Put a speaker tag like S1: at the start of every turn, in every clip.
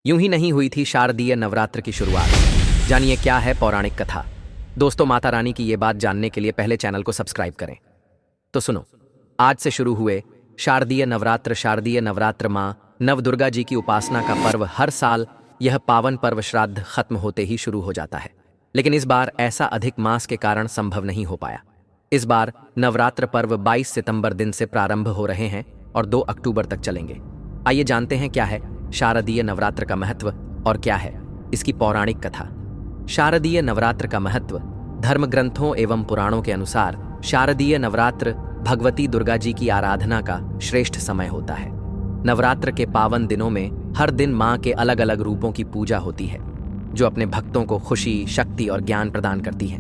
S1: यूं ही नहीं हुई थी शारदीय नवरात्र की शुरुआत। जानिए क्या है पौराणिक कथा। दोस्तों, माता रानी की ये बात जानने के लिए पहले चैनल को सब्सक्राइब करें। तो सुनो, आज से शुरू हुए शारदीय नवरात्र। शारदीय नवरात्र माँ नवदुर्गा जी की उपासना का पर्व। हर साल यह पावन पर्व श्राद्ध खत्म होते ही शुरू हो जाता है, लेकिन इस बार ऐसा अधिक मास के कारण संभव नहीं हो पाया। इस बार नवरात्र पर्व 22 सितंबर दिन से प्रारंभ हो रहे हैं और 2 अक्टूबर तक चलेंगे। आइए जानते हैं क्या है शारदीय नवरात्र का महत्व और क्या है इसकी पौराणिक कथा। शारदीय नवरात्र का महत्व। धर्म ग्रंथों एवं पुराणों के अनुसार शारदीय नवरात्र भगवती दुर्गा जी की आराधना का श्रेष्ठ समय होता है। नवरात्र के पावन दिनों में हर दिन माँ के अलग अलग रूपों की पूजा होती है, जो अपने भक्तों को खुशी, शक्ति और ज्ञान प्रदान करती है।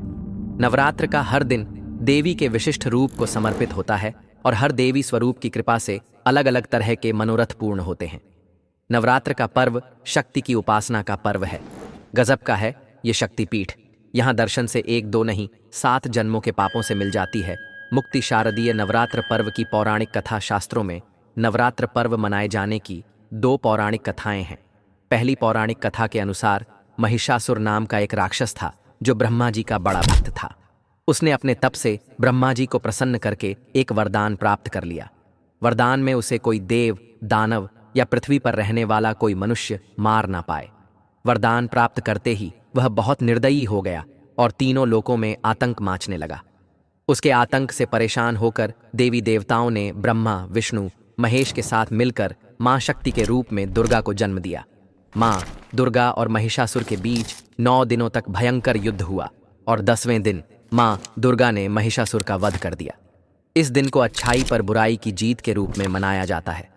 S1: नवरात्र का हर दिन देवी के विशिष्ट रूप को समर्पित होता है और हर देवी स्वरूप की कृपा से अलग अलग तरह के मनोरथ पूर्ण होते हैं। नवरात्र का पर्व शक्ति की उपासना का पर्व है। गजब का है ये शक्तिपीठ। यहाँ दर्शन से 1-2 नहीं 7 जन्मों के पापों से मिल जाती है मुक्ति। शारदीय नवरात्र पर्व की पौराणिक कथा। शास्त्रों में नवरात्र पर्व मनाए जाने की 2 पौराणिक कथाएं हैं। पहली पौराणिक कथा के अनुसार महिषासुर नाम का एक राक्षस था जो ब्रह्मा जी का बड़ा भक्त था। उसने अपने तप से ब्रह्मा जी को प्रसन्न करके एक वरदान प्राप्त कर लिया। वरदान में उसे कोई देव, दानव या पृथ्वी पर रहने वाला कोई मनुष्य मार ना पाए। वरदान प्राप्त करते ही वह बहुत निर्दयी हो गया और तीनों लोकों में आतंक माचने लगा। उसके आतंक से परेशान होकर देवी देवताओं ने ब्रह्मा, विष्णु, महेश के साथ मिलकर मां शक्ति के रूप में दुर्गा को जन्म दिया। मां दुर्गा और महिषासुर के बीच 9 दिनों तक भयंकर युद्ध हुआ और 10वें दिन मां दुर्गा ने महिषासुर का वध कर दिया। इस दिन को अच्छाई पर बुराई की जीत के रूप में मनाया जाता है।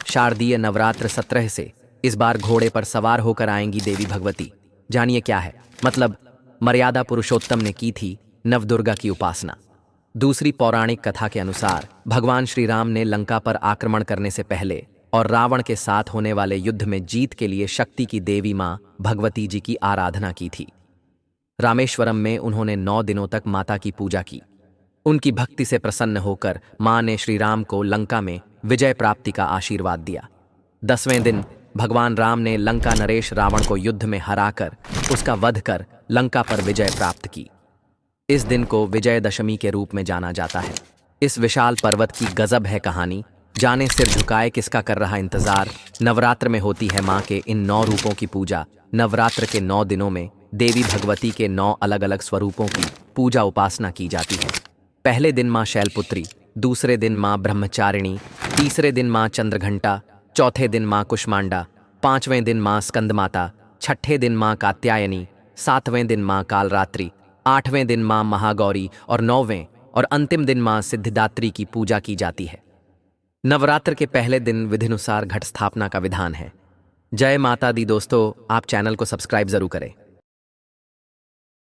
S1: शारदीय नवरात्र 17 से इस बार घोड़े पर सवार होकर आएंगी देवी भगवती। जानिए क्या है मतलब। मर्यादा पुरुषोत्तम ने की थी नवदुर्गा की उपासना। दूसरी पौराणिक कथा के अनुसार भगवान श्री राम ने लंका पर आक्रमण करने से पहले और रावण के साथ होने वाले युद्ध में जीत के लिए शक्ति की देवी मां भगवती जी की आराधना की थी। रामेश्वरम में उन्होंने 9 दिनों तक माता की पूजा की। उनकी भक्ति से प्रसन्न होकर मां ने श्री राम को लंका में विजय प्राप्ति का आशीर्वाद दिया। 10वें दिन भगवान राम ने लंका नरेश रावण को युद्ध में हराकर उसका वध कर लंका पर विजय प्राप्त की। इस दिन को विजयदशमी के रूप में जाना जाता है। इस विशाल पर्वत की गजब है कहानी। जाने सिर झुकाए किसका कर रहा इंतजार। नवरात्र में होती है मां के इन 9 रूपों की पूजा। नवरात्र के 9 दिनों में देवी भगवती के 9 अलग अलग स्वरूपों की पूजा उपासना की जाती है। पहले दिन मां शैलपुत्री, दूसरे दिन मां ब्रह्मचारिणी, तीसरे दिन मां चंद्रघंटा, चौथे दिन मां कुष्मांडा, 5वें दिन मां स्कंदमाता, 6ठे दिन मां कात्यायनी, 7वें दिन मां कालरात्रि, 8वें दिन मां महागौरी और 9वें और अंतिम दिन मां सिद्धिदात्री की पूजा की जाती है। नवरात्र के पहले दिन विधिनुसार घट स्थापना का विधान है। जय माता दी। दोस्तों, आप चैनल को सब्सक्राइब जरूर करें।